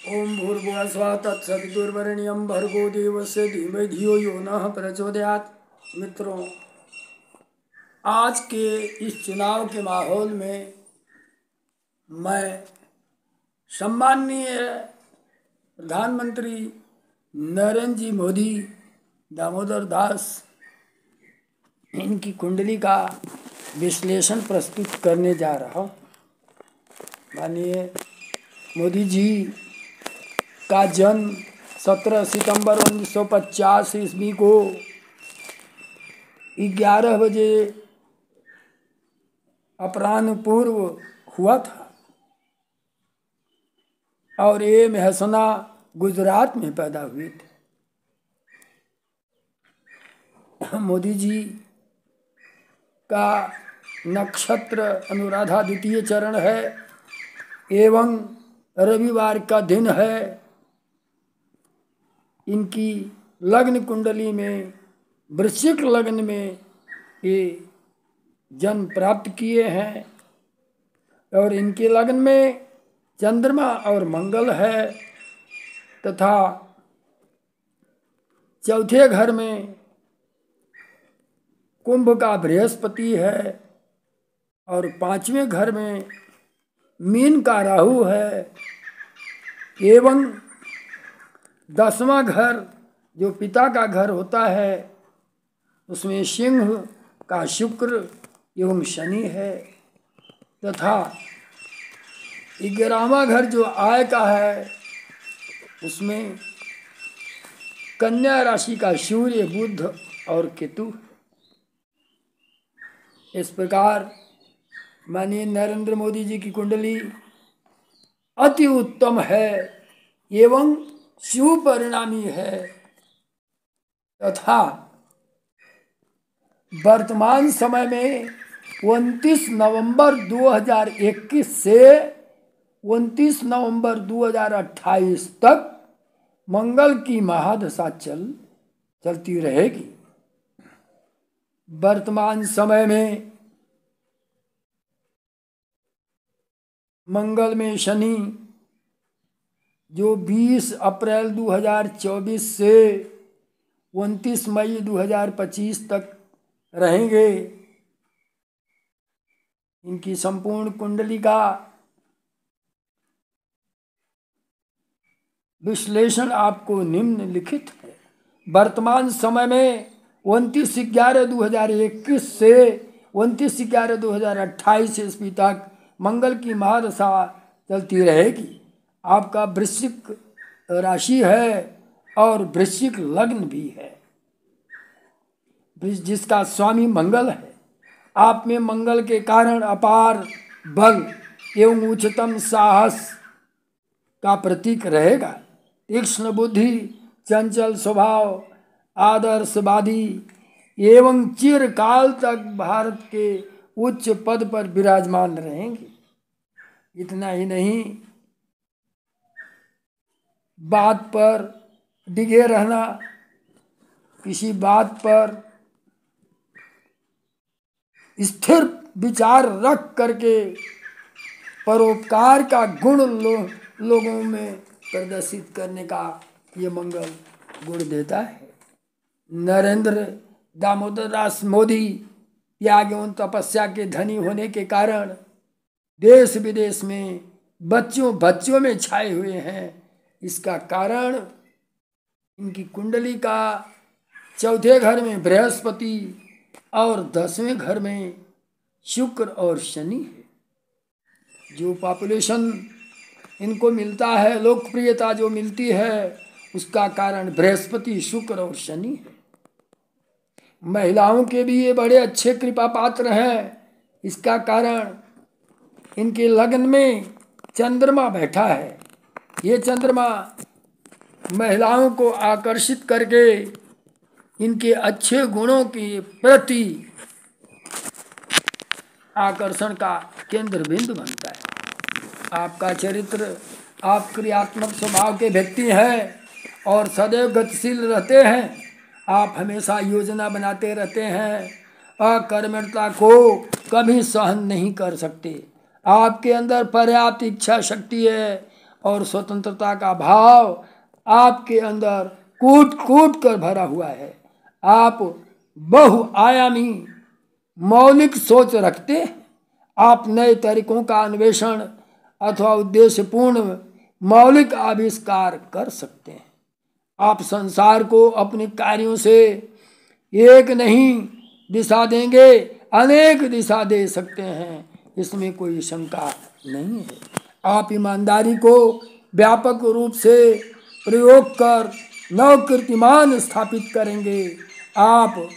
ओम भूर्भुवः स्वः तत्सवितुर्वरेण्यं भर्गो देवस्य धीमहि धियो यो नः प्रचोदयात्। मित्रों, आज के इस चुनाव के माहौल में मैं सम्माननीय प्रधानमंत्री नरेंद्र जी मोदी दामोदर दास इनकी कुंडली का विश्लेषण प्रस्तुत करने जा रहा हूँ। माननीय मोदी जी का जन्म 17 सितंबर 1950 ईस्वी को 11 बजे अपराह्न पूर्व हुआ था और ये मेहसना गुजरात में पैदा हुए थे। मोदी जी का नक्षत्र अनुराधा द्वितीय चरण है एवं रविवार का दिन है। इनकी लग्न कुंडली में वृश्चिक लग्न में ये जन्म प्राप्त किए हैं और इनके लग्न में चंद्रमा और मंगल है तथा चौथे घर में कुंभ का बृहस्पति है और पांचवें घर में मीन का राहु है एवं 10वां घर जो पिता का घर होता है उसमें सिंह का शुक्र एवं शनि है तथा 11वां घर जो आय का है उसमें कन्या राशि का सूर्य बुध और केतु। इस प्रकार माननीय नरेंद्र मोदी जी की कुंडली अति उत्तम है एवं शुभ परिणामी है तथा वर्तमान समय में 29 नवंबर 2021 से 29 नवंबर 2028 तक मंगल की महादशा चलती रहेगी। वर्तमान समय में मंगल में शनि जो 20 अप्रैल 2024 से 29 मई 2025 तक रहेंगे, इनकी संपूर्ण कुंडली का विश्लेषण आपको निम्नलिखित है। वर्तमान समय में 29/11/2021 से 29/11/2028 ईस्वी तक मंगल की महादशा चलती रहेगी। आपका वृश्चिक राशि है और वृश्चिक लग्न भी है जिसका स्वामी मंगल है। आप में मंगल के कारण अपार बल एवं उच्चतम साहस का प्रतीक रहेगा। तीक्ष्ण बुद्धि, चंचल स्वभाव, आदर्शवादी एवं चिरकाल तक भारत के उच्च पद पर विराजमान रहेंगे। इतना ही नहीं, बात पर डिगे रहना, किसी बात पर स्थिर विचार रख करके परोपकार का गुण लोगों में प्रदर्शित करने का ये मंगल गुण देता है। नरेंद्र दामोदर दास मोदी त्याग एवं तपस्या के धनी होने के कारण देश विदेश में बच्चों में छाए हुए हैं। इसका कारण इनकी कुंडली का चौथे घर में बृहस्पति और 10वें घर में शुक्र और शनि है। जो पॉपुलेशन इनको मिलता है, लोकप्रियता जो मिलती है, उसका कारण बृहस्पति, शुक्र और शनि है। महिलाओं के भी ये बड़े अच्छे कृपा पात्र हैं। इसका कारण इनके लग्न में चंद्रमा बैठा है। ये चंद्रमा महिलाओं को आकर्षित करके इनके अच्छे गुणों के प्रति आकर्षण का केंद्र बिंदु बनता है। आपका चरित्र, आप क्रियात्मक स्वभाव के व्यक्ति हैं और सदैव गतिशील रहते हैं। आप हमेशा योजना बनाते रहते हैं, अकर्मण्यता को कभी सहन नहीं कर सकते। आपके अंदर पर्याप्त इच्छा शक्ति है और स्वतंत्रता का भाव आपके अंदर कूट कूट कर भरा हुआ है। आप बहुआयामी मौलिक सोच रखते हैं। आप नए तरीकों का अन्वेषण अथवा उद्देश्यपूर्ण मौलिक आविष्कार कर सकते हैं। आप संसार को अपने कार्यों से एक नहीं दिशा देंगे, अनेक दिशा दे सकते हैं, इसमें कोई शंका नहीं है। आप ईमानदारी को व्यापक रूप से प्रयोग कर नव कीर्तिमान स्थापित करेंगे। आप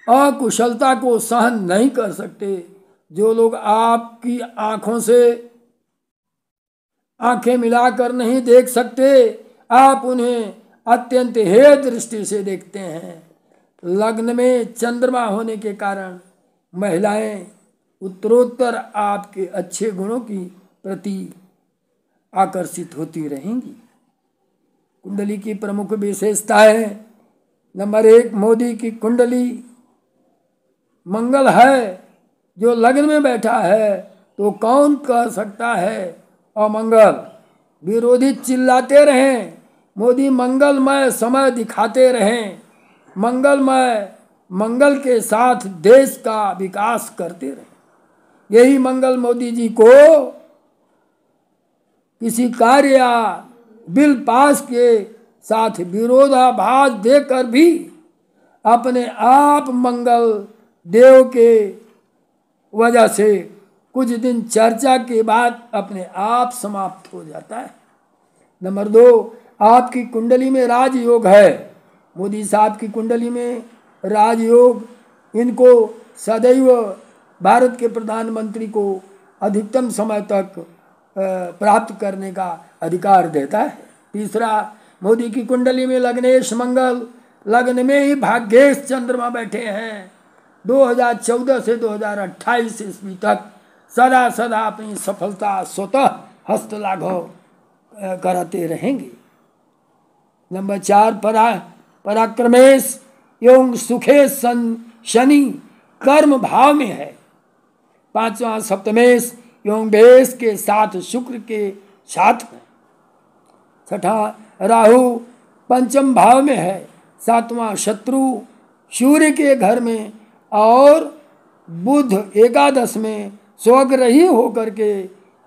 अकुशलता को सहन नहीं कर सकते। जो लोग आपकी आंखों से आंखें मिलाकर नहीं देख सकते, आप उन्हें अत्यंत हेय दृष्टि से देखते हैं। लग्न में चंद्रमा होने के कारण महिलाएं उत्तरोत्तर आपके अच्छे गुणों की प्रति आकर्षित होती रहेंगी। कुंडली की प्रमुख विशेषताएं: नंबर 1, मोदी की कुंडली मंगल है। जो लग्न में बैठा है तो कौन कह सकता है अमंगल। विरोधी चिल्लाते रहें, मोदी मंगलमय समय दिखाते रहें। मंगल के साथ देश का विकास करते रहें। यही मंगल मोदी जी को किसी कार्य या बिल पास के साथ विरोधाभास देकर भी अपने आप मंगल देव के वजह से कुछ दिन चर्चा के बाद अपने आप समाप्त हो जाता है। नंबर 2, आपकी कुंडली में राजयोग है। मोदी साहब की कुंडली में राजयोग इनको सदैव भारत के प्रधानमंत्री को अधिकतम समय तक प्राप्त करने का अधिकार देता है। तीसरा, मोदी की कुंडली में लग्नेश मंगल, लग्न में ही भाग्येश चंद्रमा बैठे हैं। 2014 से 2028 ईस्वी तक सदा सदा अपनी सफलता स्वतः हस्तलाघव कराते रहेंगे। नंबर 4, पराक्रमेश एवं सुखे शनि कर्म भाव में है। 5वां, सप्तमेश एवं बेश के साथ शुक्र के साथ में। 6ठा, राहु पंचम भाव में है। 7वां, शत्रु सूर्य के घर में और बुध एकादश में स्वग्रही होकर के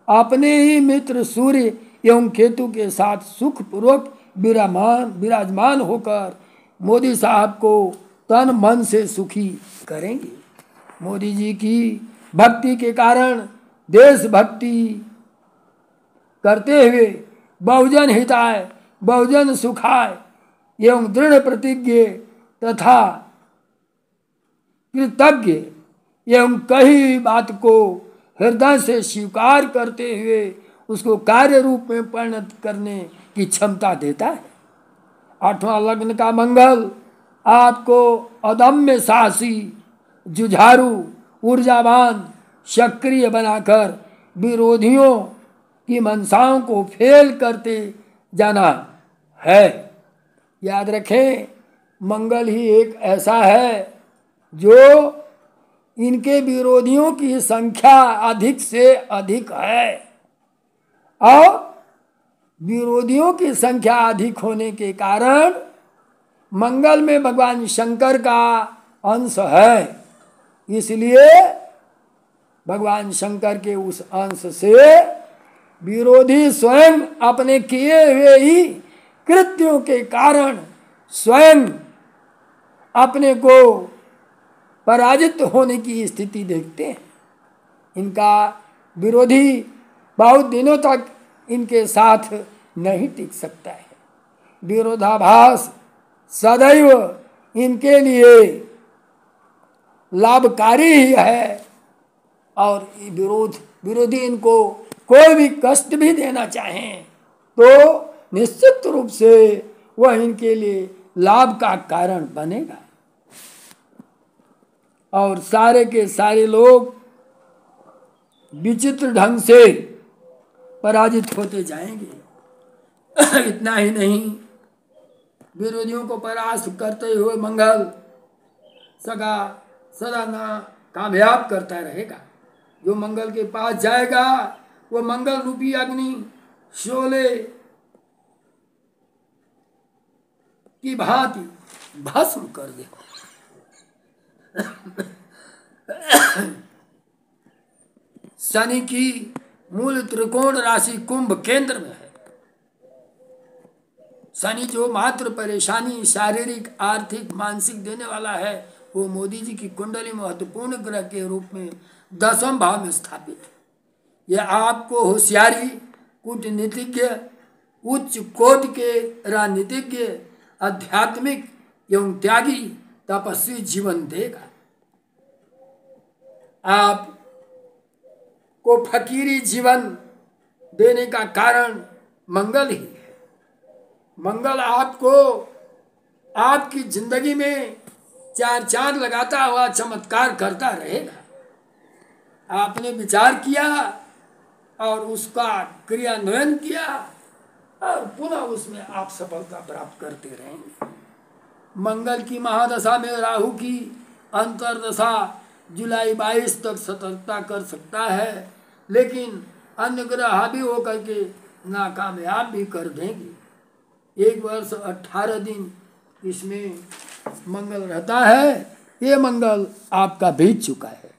अपने ही मित्र सूर्य एवं केतु के साथ सुखपूर्वक विराजमान होकर मोदी साहब को तन मन से सुखी करेंगे। मोदी जी की भक्ति के कारण देशभक्ति करते हुए बहुजन हिताय बहुजन सुखाय एवं दृढ़ प्रतिज्ञ तथा कृतज्ञ एवं कही बात को हृदय से स्वीकार करते हुए उसको कार्य रूप में परिणत करने की क्षमता देता है। 8वां, लग्न का मंगल आपको अदम्य साहसी, जुझारू, ऊर्जावान, सक्रिय बनाकर विरोधियों की मंशाओं को फेल करते जाना है। याद रखें, मंगल ही एक ऐसा है जो इनके विरोधियों की संख्या अधिक से अधिक है और विरोधियों की संख्या अधिक होने के कारण मंगल में भगवान शंकर का अंश है। इसलिए भगवान शंकर के उस अंश से विरोधी स्वयं अपने किए हुए ही कृत्यों के कारण स्वयं अपने को पराजित होने की स्थिति देखते हैं। इनका विरोधी बहुत दिनों तक इनके साथ नहीं टिक सकता है। विरोधाभास सदैव इनके लिए लाभकारी ही है और विरोधी इनको कोई भी कष्ट भी देना चाहें तो निश्चित रूप से वह इनके लिए लाभ का कारण बनेगा और सारे के सारे लोग विचित्र ढंग से पराजित होते जाएंगे। इतना ही नहीं, विरोधियों को परास्त करते हुए मंगल सदा ना कामयाब करता रहेगा। जो मंगल के पास जाएगा वो मंगल रूपी अग्नि शोले की भांति भस्म कर दे। शनि की मूल त्रिकोण राशि कुंभ केंद्र में है। शनि जो मात्र परेशानी शारीरिक आर्थिक मानसिक देने वाला है, वो मोदी जी की कुंडली महत्वपूर्ण ग्रह के रूप में 10वें भाव में स्थापित है। यह आपको होशियारी, कूटनीतिज्ञ, उच्च कोटि के राजनीतिज्ञ, आध्यात्मिक एवं त्यागी तपस्वी जीवन देगा। आप को फकीरी जीवन देने का कारण मंगल ही है। मंगल आपको आपकी जिंदगी में चार चांद लगाता हुआ चमत्कार करता रहेगा। आपने विचार किया और उसका क्रियान्वयन किया और पुनः उसमें आप सफलता प्राप्त करते रहेंगे। मंगल की महादशा में राहु की अंतर्दशा जुलाई 22 तक सतर्कता कर सकता है, लेकिन अन्य ग्रह हावी होकर के नाकामयाब भी कर देंगे। 1 वर्ष 18 दिन इसमें मंगल रहता है। ये मंगल आपका बीत चुका है।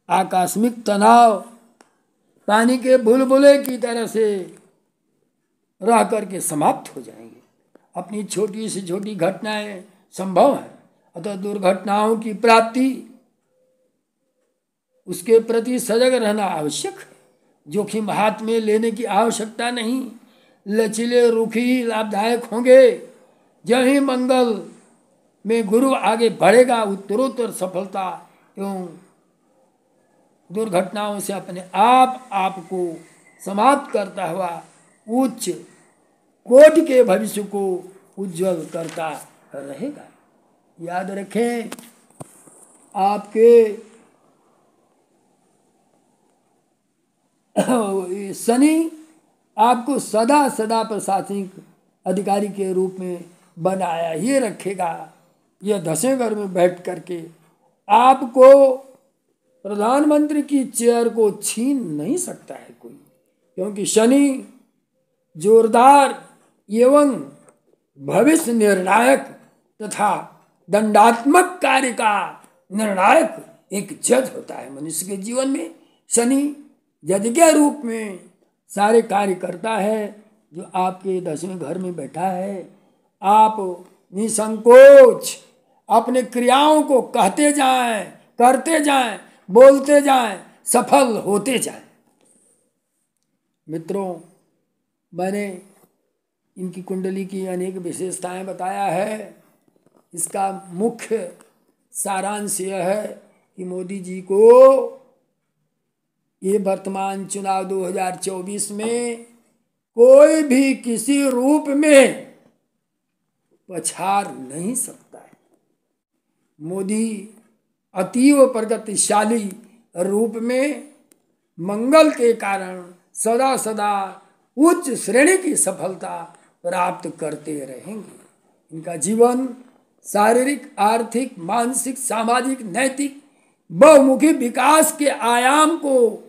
आकस्मिक तनाव पानी के बुलबुले की तरह से रह करके समाप्त हो जाएंगे। अपनी छोटी से छोटी घटनाएं संभव है, अतः दुर्घटनाओं की प्राप्ति उसके प्रति सजग रहना आवश्यक है। जोखिम हाथ में लेने की आवश्यकता नहीं। लचीले रुख ही लाभदायक होंगे। जब ही मंगल में गुरु आगे बढ़ेगा, उत्तरोत्तर सफलता एवं दुर्घटनाओं से अपने आपको समाप्त करता हुआ उच्च कोटि के भविष्य को उज्जवल करता रहेगा। याद रखें, आपके शनि आपको सदा सदा प्रशासनिक अधिकारी के रूप में बनाया ही रखेगा। यह 10वें घर में बैठ करके आपको प्रधानमंत्री की चेयर को छीन नहीं सकता है कोई, क्योंकि शनि जोरदार एवं भविष्य निर्णायक तथा दंडात्मक कार्य का निर्णायक एक जज होता है। मनुष्य के जीवन में शनि जज के रूप में सारे कार्य करता है। जो आपके 10वें घर में बैठा है, आप निसंकोच अपने क्रियाओं को कहते जाएं, करते जाएं, बोलते जाएं, सफल होते जाएं। मित्रों, मैंने इनकी कुंडली की अनेक विशेषताएं बताया है। इसका मुख्य सारांश यह है कि मोदी जी को ये वर्तमान चुनाव 2024 में कोई भी किसी रूप में पछाड़ नहीं सकता है। मोदी अतीव प्रगतिशाली रूप में मंगल के कारण सदा सदा उच्च श्रेणी की सफलता प्राप्त करते रहेंगे। इनका जीवन शारीरिक, आर्थिक, मानसिक, सामाजिक, नैतिक बहुमुखी विकास के आयाम को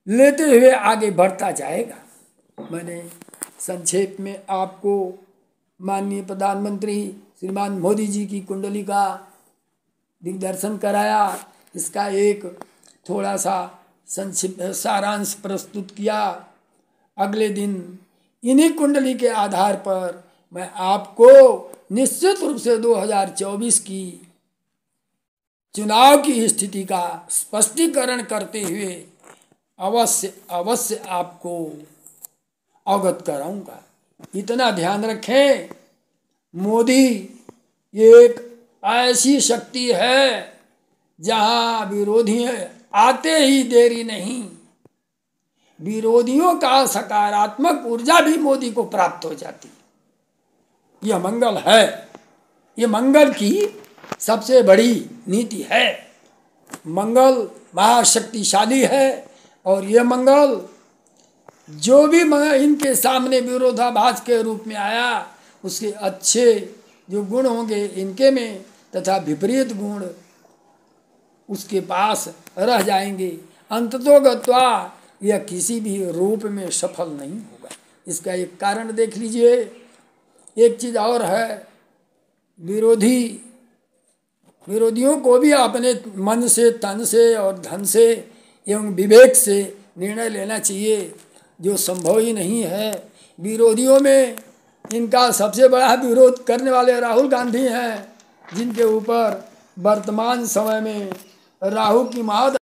लेते हुए आगे बढ़ता जाएगा। मैंने संक्षेप में आपको माननीय प्रधानमंत्री श्रीमान मोदी जी की कुंडली का दिग्दर्शन कराया। इसका एक थोड़ा सा संक्षिप्त सारांश प्रस्तुत किया। अगले दिन इन्हीं कुंडली के आधार पर मैं आपको निश्चित रूप से 2024 की चुनाव की स्थिति का स्पष्टीकरण करते हुए अवश्य आपको अवगत कराऊंगा। इतना ध्यान रखें, मोदी एक ऐसी शक्ति है जहां विरोधी आते ही देरी नहीं, विरोधियों का सकारात्मक ऊर्जा भी मोदी को प्राप्त हो जाती। यह मंगल है, यह मंगल की सबसे बड़ी नीति है। मंगल महाशक्तिशाली है और यह मंगल जो भी इनके सामने विरोधाभास के रूप में आया, उसके अच्छे जो गुण होंगे इनके में तथा विपरीत गुण उसके पास रह जाएंगे। अंततोगत्वा यह किसी भी रूप में सफल नहीं होगा। इसका एक कारण देख लीजिए। एक चीज़ और है, विरोधियों को भी अपने मन से, तन से और धन से एवं विवेक से निर्णय लेना चाहिए, जो संभव ही नहीं है। विरोधियों में इनका सबसे बड़ा विरोध करने वाले राहुल गांधी हैं, जिनके ऊपर वर्तमान समय में राहु की मात